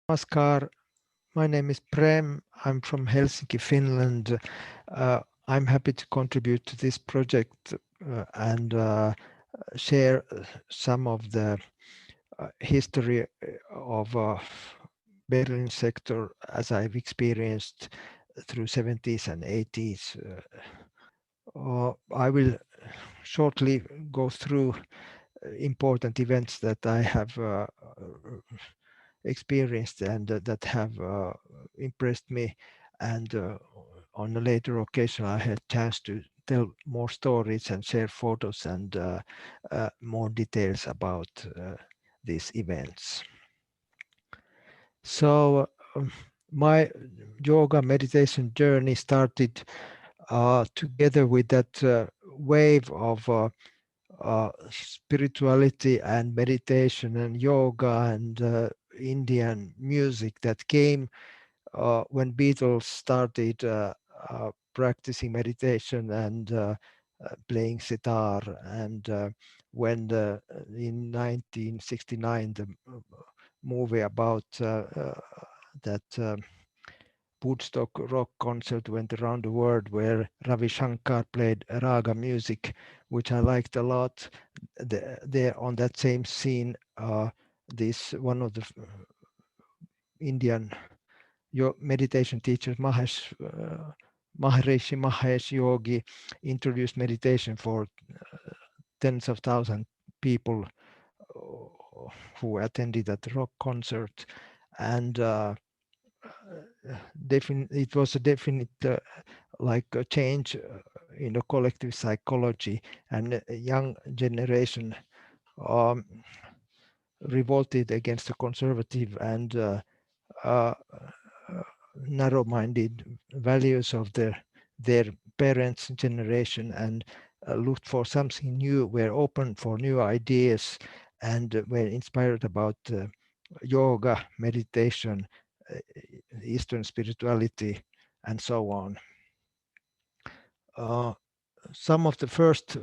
Namaskar. My name is Prem. I'm from Helsinki, Finland. I'm happy to contribute to this project and share some of the history of Berlin sector as I've experienced through 70s and 80s. I will shortly go through important events that I have experienced and that have impressed me. And on a later occasion, I had chance to tell more stories and share photos and more details about these events. So my yoga meditation journey started together with that wave of spirituality and meditation and yoga and Indian music that came when Beatles started practicing meditation and playing sitar, and when in 1969 the movie about that Woodstock rock concert went around the world where Ravi Shankar played raga music, which I liked a lot. There on that same scene, this one of the Indian meditation teachers, Maharishi Mahesh Yogi, introduced meditation for tens of thousands people who attended that rock concert, and it was a definite like a change in the collective psychology, and a young generation um, revolted against the conservative and uh, narrow-minded values of their parents' generation, and looked for something new, were open for new ideas, and were inspired about yoga, meditation, uh, Eastern spirituality, and so on. Uh, some of the first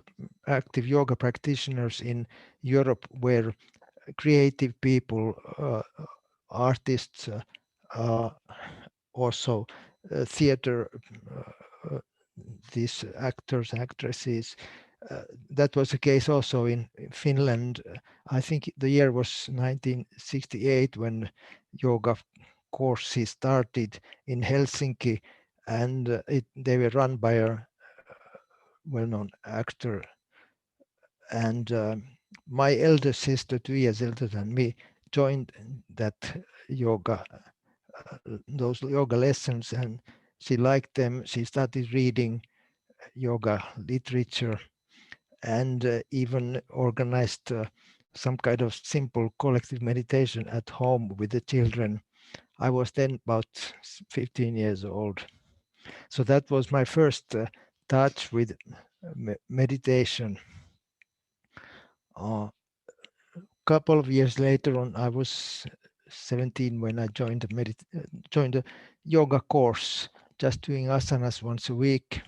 active yoga practitioners in Europe were creative people, artists, uh, also theater, uh, these actors, actresses. That was the case also in Finland. I think the year was 1968 when yoga courses started in Helsinki, and they were run by a well-known actor. And my elder sister, 2 years older than me, joined that yoga, those yoga lessons, and she liked them. She started reading yoga literature and even organized some kind of simple collective meditation at home with the children. I was then about 15 years old. So that was my first touch with meditation. A couple of years later on, I was 17 when I joined joined a yoga course, just doing asanas once a week.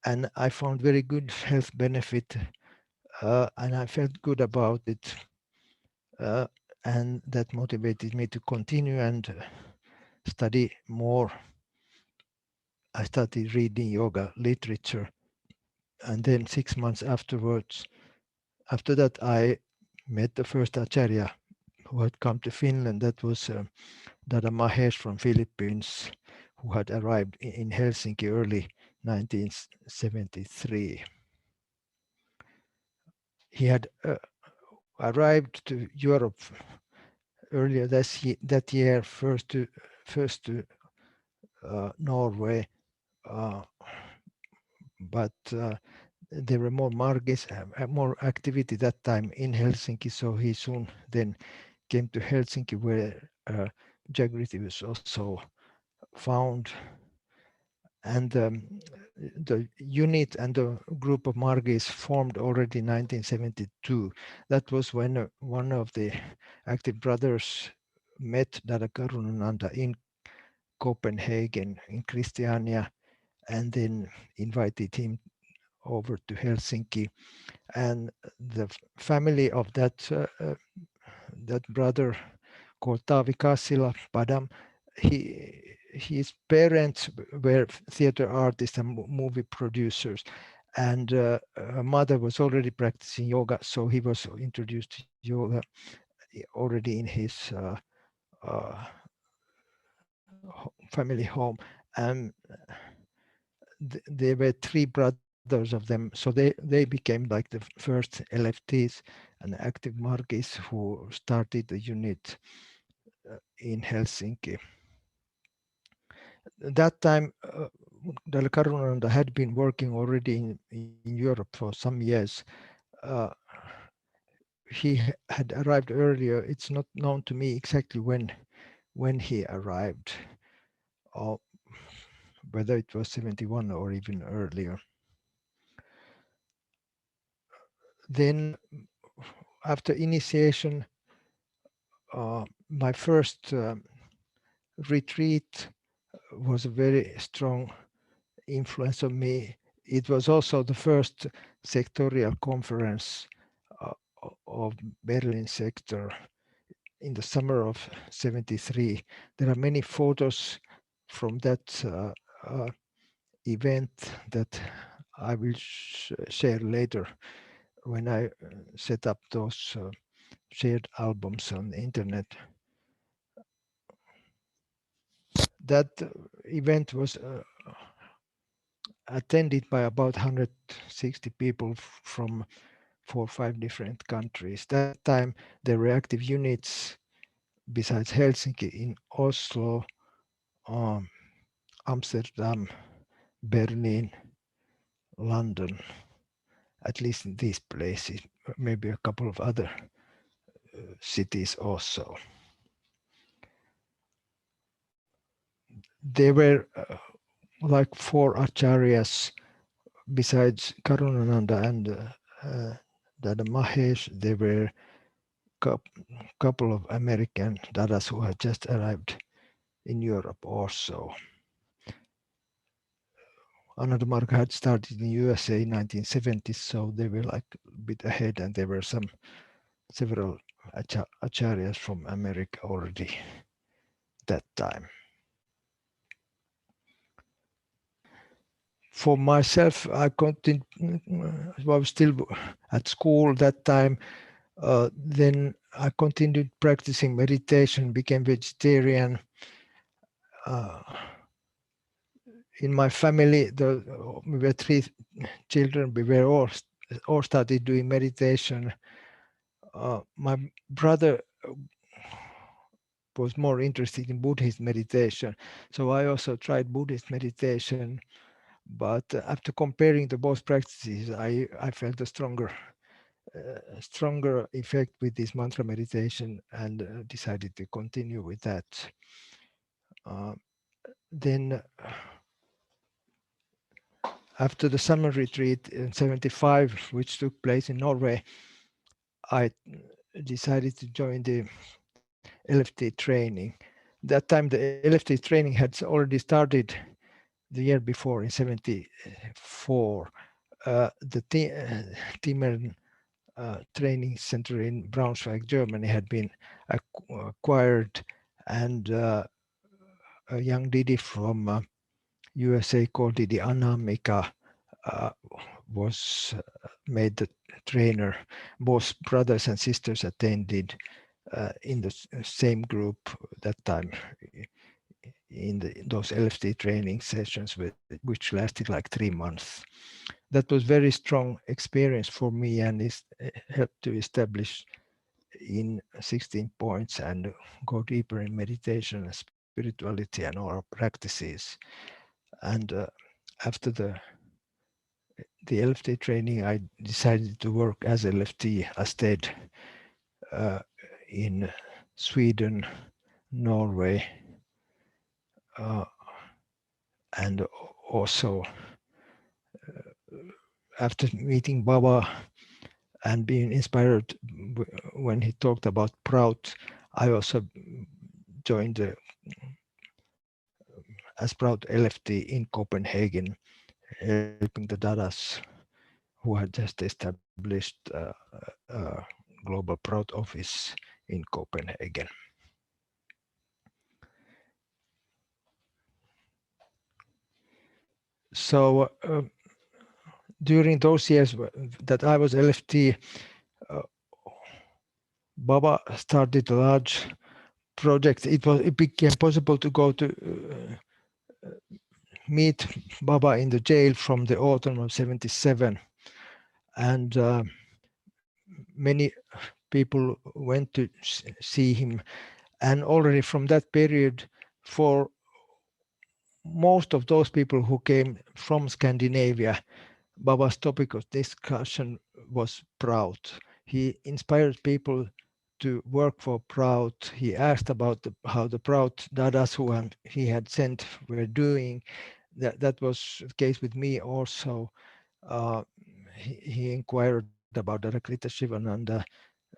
And I found very good health benefit, and I felt good about it. Uh, and that motivated me to continue and study more. I started reading yoga literature, and then 6 months after that, I met the first acharya who had come to Finland. That was Dada Mahesh from Philippines, who had arrived in Helsinki early 1973. He had arrived to Europe earlier that year, first to Norway, uh, but there were more margis, more activity that time in Helsinki, so he soon then came to Helsinki, where Jagriti was also found. And the unit and the group of margis formed already in 1972. That was when one of the active brothers met Dada Karunananda in Copenhagen, in Christiania, and then invited him over to Helsinki. And the family of that brother called Taavi Kassila, Padam. His parents were theater artists and movie producers, and her mother was already practicing yoga, so he was introduced to yoga already in his uh, family home. And there were three brothers of them, so they became like the first LFTs and active margis who started the unit in Helsinki. That time, Dal Karunanda had been working already in Europe for some years. Uh, he had arrived earlier. It's not known to me exactly when he arrived, or whether it was 71 or even earlier. Then, after initiation, my first retreat was a very strong influence on me. It was also the first sectorial conference uh, of Berlin sector in the summer of 73. There are many photos from that event that I will share later when I set up those shared albums on the internet. That event was attended by about 160 people from 4 or 5 different countries. That time there were active units besides Helsinki in Oslo, um, Amsterdam, Berlin, London, at least in these places, maybe a couple of other cities also. There were like 4 acharyas besides Karunananda and Dada Mahesh. There were couple of American Dadas who had just arrived in Europe also. Another Mark had started in USA in 1970s, so they were like a bit ahead, and there were several acharyas from America already that time. For myself, I was still at school that time. Then I continued practicing meditation, became vegetarian. In my family, we were 3 children. We were all started doing meditation. My brother was more interested in Buddhist meditation, so I also tried Buddhist meditation. But after comparing the both practices, I felt a stronger effect with this mantra meditation, and decided to continue with that. Then after the summer retreat in 75, which took place in Norway, I decided to join the LFT training. That time the LFT training had already started the year before in 74. The Timern training center in Braunschweig, Germany had been acquired, and a young Didi from USA called Didi Anamika was made the trainer. Both brothers and sisters attended in the same group that time in those LFT training sessions, which lasted like 3 months. That was very strong experience for me, and helped to establish in 16 points and go deeper in meditation and spirituality and all our practices. And after the LFT training, I decided to work as a LFT instead in Sweden, Norway, and also after meeting Baba and being inspired when he talked about Prout, I also joined as Prout LFT in Copenhagen, helping the Dadas who had just established a global Prout office in Copenhagen. So during those years that I was LFT, Baba started a large project. It became possible to go to meet Baba in the jail from the autumn of '77, and many people went to see him. And already from that period, for most of those people who came from Scandinavia, Baba's topic of discussion was proud. He inspired people to work for Proud. He asked about how the Proud Dadas who he had sent were doing. That was the case with me also. Uh, he inquired about the Rakrita Shivananda.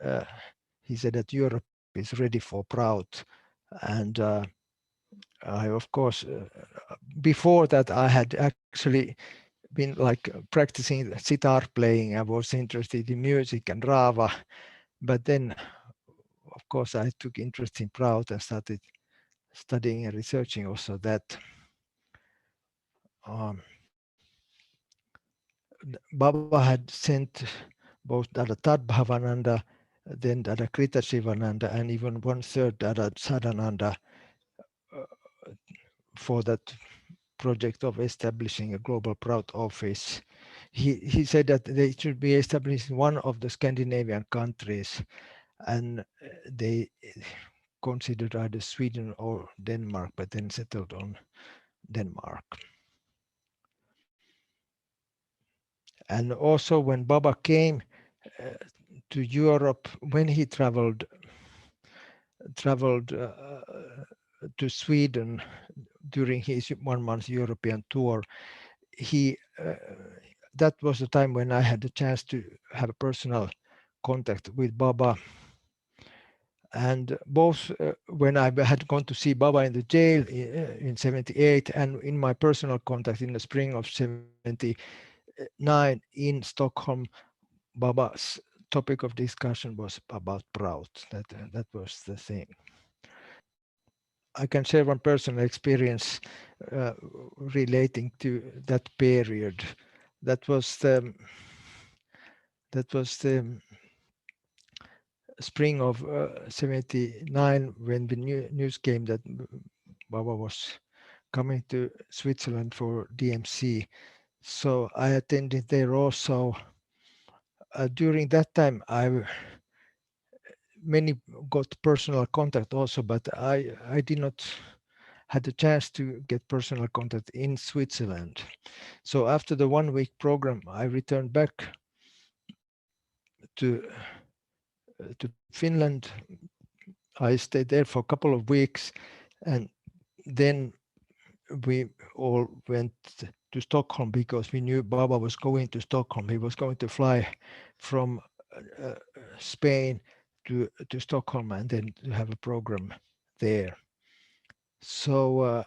Uh, he said that Europe is ready for Proud. And I, of course, before that, I had actually been like practicing sitar playing. I was interested in music and Rava, but then, of course, I took interest in Prout and started studying and researching also that. Um, Baba had sent both Dada Tadbhavananda, then Dada Krita Shivananda, and even one third Dada Sadananda for that project of establishing a global Proud office. He said that they should be established in one of the Scandinavian countries, and they considered either Sweden or Denmark, but then settled on Denmark. And also when Baba came uh, to Europe, when he traveled to Sweden during his 1 month European tour, he that was the time when I had the chance to have a personal contact with Baba. And both when I had gone to see Baba in the jail in '78 and in my personal contact in the spring of '79 in Stockholm, Baba's topic of discussion was about Prout. That was the thing. I can share one personal experience uh, relating to that period. That was the spring of '79 when the news came that Baba was coming to Switzerland for DMC. So I attended there also. During that time, many got personal contact also, but I did not had the chance to get personal contact in Switzerland. So after the 1 week program, I returned back to Finland. I stayed there for a couple of weeks, and then we all went to Stockholm because we knew Baba was going to Stockholm. He was going to fly from uh, Spain to Stockholm and then to have a program there. So a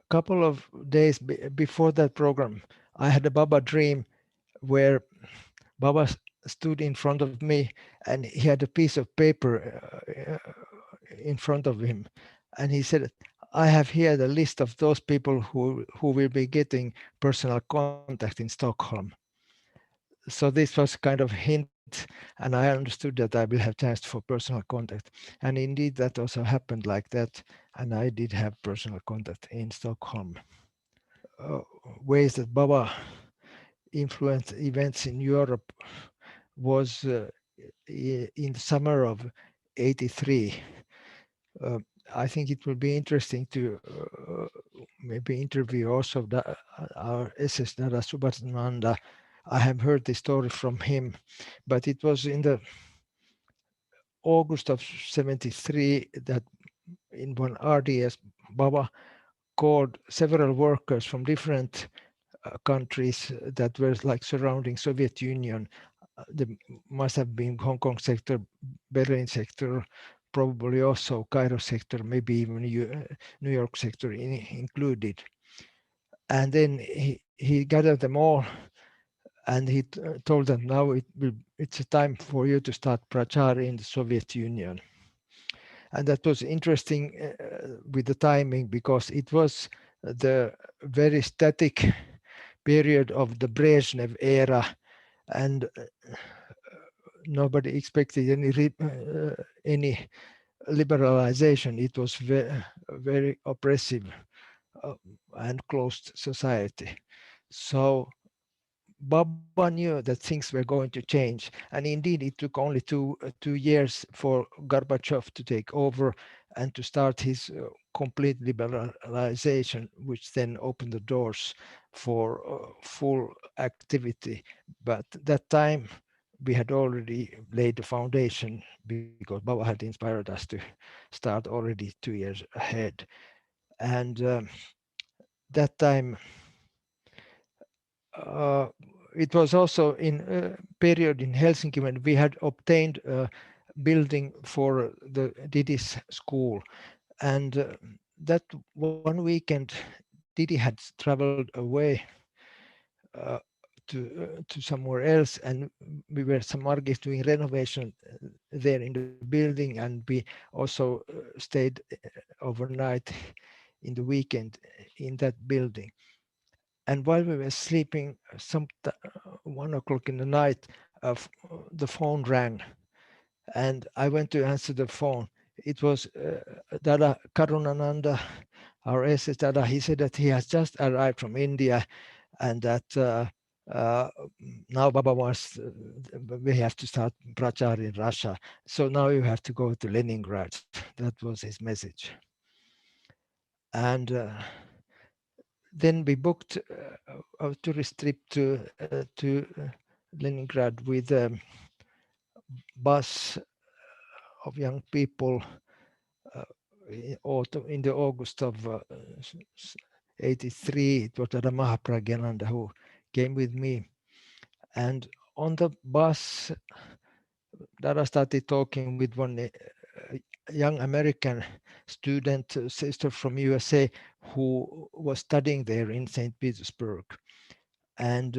couple of days before that program, I had a Baba dream where Baba stood in front of me and he had a piece of paper in front of him. And he said, I have here the list of those people who will be getting personal contact in Stockholm. So this was kind of hint, and I understood that I will have chance for personal contact. And indeed, that also happened like that. And I did have personal contact in Stockholm. Uh, Ways that Baba influenced events in Europe was in the summer of '83. Uh, I think it will be interesting to maybe interview also our SS Dada Subhasananda. I have heard the story from him, but it was in the August of '73 that in one RDS, Baba called several workers from different countries that were like surrounding Soviet Union. There must have been Hong Kong sector, Berlin sector, probably also Cairo sector, maybe even New York sector included. And then he gathered them all and he told them now it's a time for you to start prachar in the Soviet Union. And that was interesting with the timing because it was the very static period of the Brezhnev era, and nobody expected any liberalization. It was very oppressive uh, and closed society. So Baba knew that things were going to change, and indeed it took only 2 years for Gorbachev to take over and to start his complete liberalization, which then opened the doors for full activity. But that time we had already laid the foundation because Baba had inspired us to start already 2 years ahead. And that time uh, it was also in a period in Helsinki when we had obtained a building for the Didi's school. And that one weekend, Didi had traveled away uh, to somewhere else, and we were some Margis doing renovation there in the building, and we also stayed overnight in the weekend in that building. And while we were sleeping, 1 o'clock in the night, the phone rang, and I went to answer the phone. It was Dada Karunananda, our SS Dada. He said that he has just arrived from India, and that uh, now Baba wants, we have to start prachar in Russia. So now you have to go to Leningrad. That was his message. And then we booked a tourist trip to Leningrad with a bus of young people uh, in the August of 83. It was Dada Mahapragyananda who came with me. And on the bus, Dada started talking with one young American student, sister from USA, who was studying there in St. Petersburg. And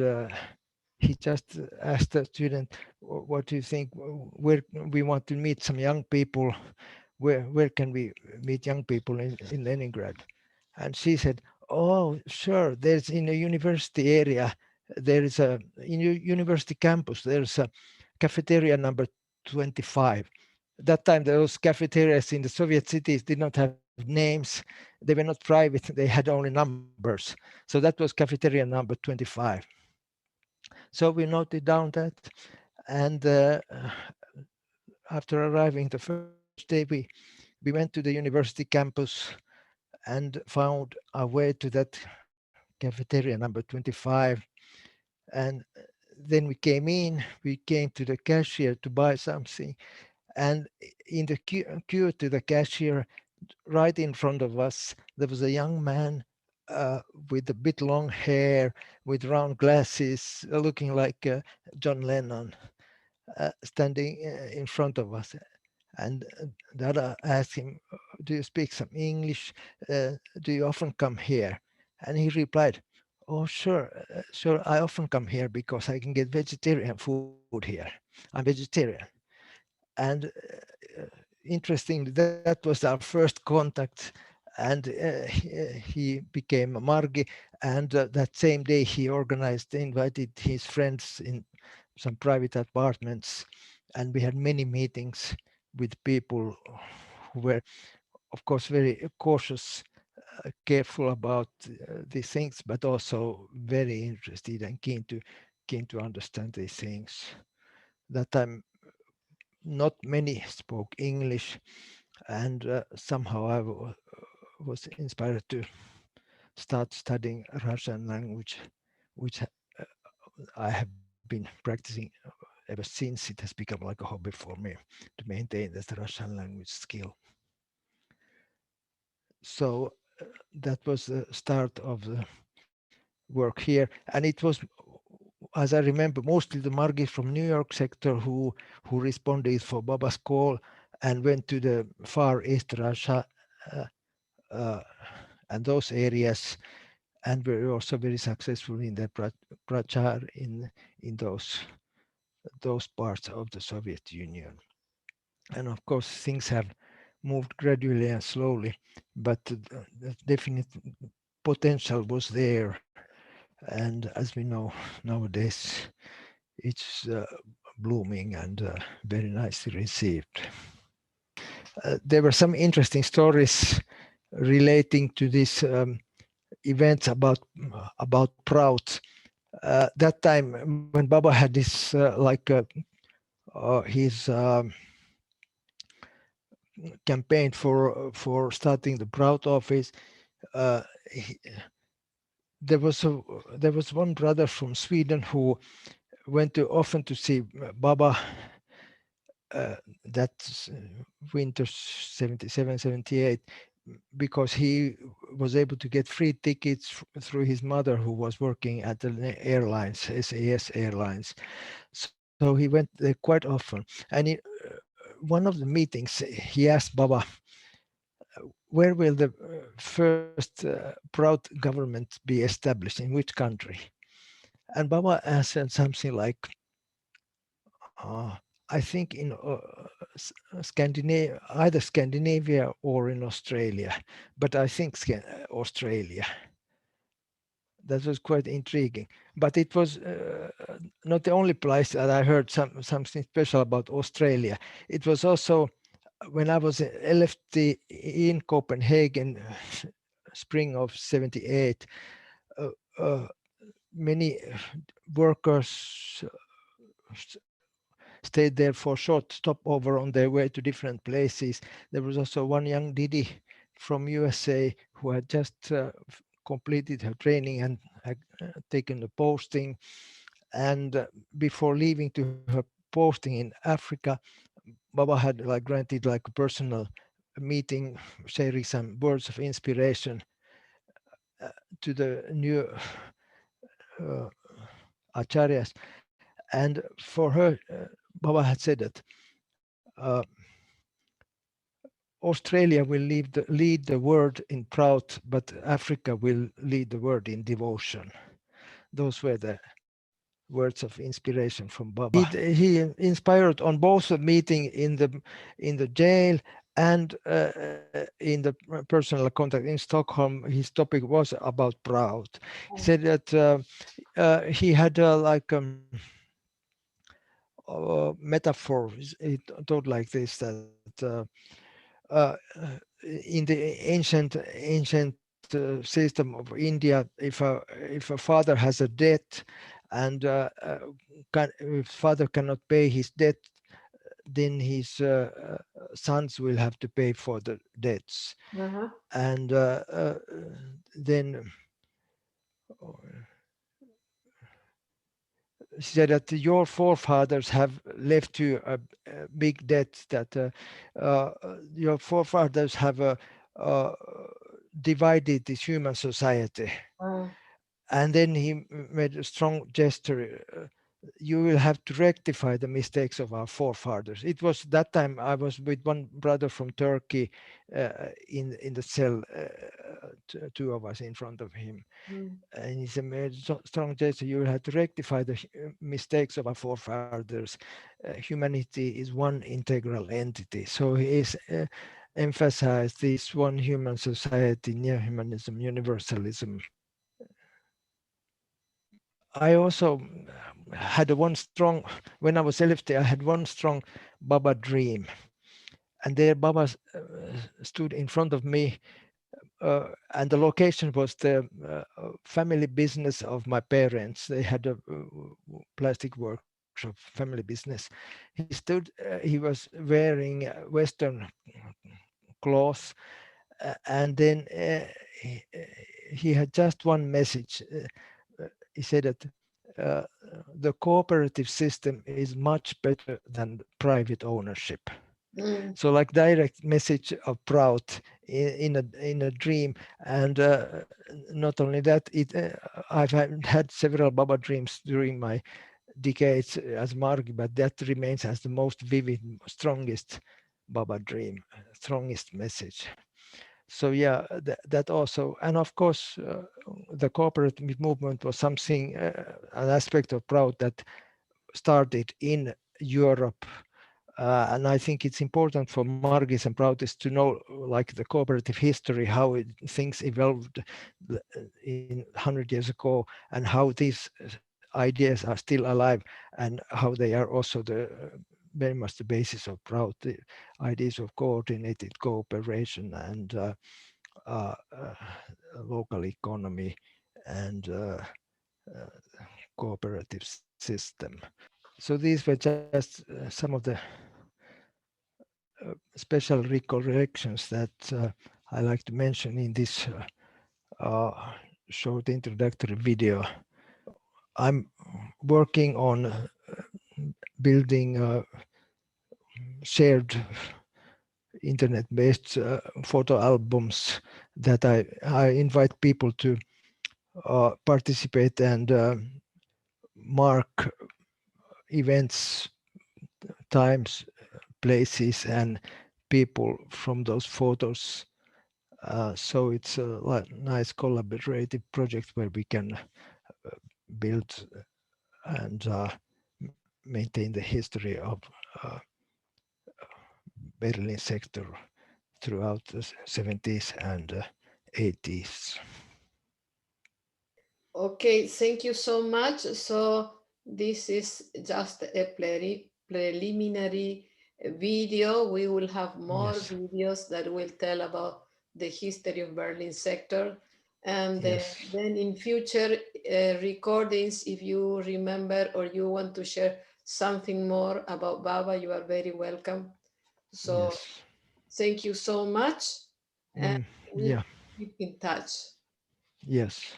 he just asked the student, what do you think? Where we want to meet some young people. Where can we meet young people in Leningrad? And she said, oh, sure, there's in a university area, there is a, in a university campus, there's a cafeteria number 25. That time, those cafeterias in the Soviet cities did not have names. They were not private. They had only numbers. So that was cafeteria number 25. So we noted down that. And after arriving the first day, we went to the university campus and found our way to that cafeteria number 25. And then we came in, we came to the cashier to buy something. And in the queue to the cashier, right in front of us, there was a young man with a bit long hair, with round glasses, looking like John Lennon, standing in front of us. And Dada asked him, do you speak some English? Do you often come here? And he replied, oh, sure, sure, I often come here because I can get vegetarian food here. I'm vegetarian. And interestingly, that was our first contact. And he became a Margi. And that same day, he invited his friends in some private apartments. And we had many meetings with people who were, of course, very cautious, careful about these things, but also very interested and keen to understand these things. That time, not many spoke English, and somehow I was inspired to start studying Russian language, which I have been practicing ever since. It has become like a hobby for me to maintain that Russian language skill. So that was the start of the work here, and it was, as I remember, mostly the Margis from New York sector who responded for Baba's call and went to the far East Russia uh, uh, and those areas, and were also very successful in their prachar in those parts of the Soviet Union. And of course, things have moved gradually and slowly, but the definite potential was there. And as we know nowadays, it's blooming and very nicely received. There were some interesting stories relating to these events about Prout. That time when Baba had this his campaign for starting the Prout office, uh, he, there was one brother from Sweden who went to often to see Baba that winter 77, 78, because he was able to get free tickets through his mother who was working at the airlines, SAS Airlines. So he went there quite often. And one of the meetings, he asked Baba, where will the first proud government be established, in which country? And Baba answered something like, I think in Scandinavia, either Scandinavia or in Australia, but I think Australia. That was quite intriguing. But it was not the only place that I heard something special about Australia. It was also when I was LFT in Copenhagen, spring of 78, uh, uh, many workers stayed there for short stopover on their way to different places. There was also one young Didi from USA who had just completed her training and had taken the posting. And before leaving to her posting in Africa, Baba had granted a personal meeting, sharing some words of inspiration to the new uh, acharyas. And for her, Baba had said that Australia will lead the world in proud, but Africa will lead the world in devotion. Those were the words of inspiration from Baba. He inspired on both the meeting in the jail and in the personal contact in Stockholm. His topic was about proud. He said that he had metaphor. He told like this that uh, in the ancient system of India, if a father has a debt and if father cannot pay his debt, then his sons will have to pay for the debts. And then said that your forefathers have left you a big debt, that your forefathers have uh, divided this human society. And then he made a strong gesture. You will have to rectify the mistakes of our forefathers. It was that time I was with one brother from Turkey in the cell, two of us in front of him. And he said, made strong gesture, you will have to rectify the mistakes of our forefathers. Humanity is one integral entity. So he is emphasized this one human society, neo-humanism, universalism. I also had one strong, when I was LFT, I had one strong Baba dream. And there Baba stood in front of me, and the location was the family business of my parents. They had a plastic workshop, family business. He stood, he was wearing Western clothes, and then he, he had just one message. He said that uh, the cooperative system is much better than private ownership. So like direct message of proud in a dream. And not only that, I've had several Baba dreams during my decades as Margi, but that remains as the most vivid, strongest Baba dream, strongest message. So yeah, that also, and of course, the cooperative movement was something, an aspect of proud that started in Europe And I think it's important for Margis and Prautis to know, like, the cooperative history, how things evolved in 100 years ago, and how these ideas are still alive, and how they are also very much the basis of Prout, the ideas of coordinated cooperation and uh, uh, local economy and uh, cooperative system. So these were just some of the special recollections that I like to mention in this short introductory video. I'm working on building shared internet-based photo albums that I invite people to participate and mark events, times, places, and people from those photos. So it's a nice collaborative project where we can build and maintain the history of uh, Berlin sector throughout the 70s and 80s. Okay, thank you so much. So this is just a preliminary video. We will have more Yes, videos that will tell about the history of Berlin sector. And yes, then in future recordings, if you remember or you want to share something more about Baba, you are very welcome. So yes. thank you so much. And Mm, we yeah, keep in touch. yes.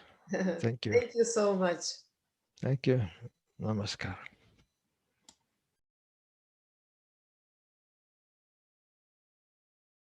Thank you. Thank you so much. Thank you. Namaskar.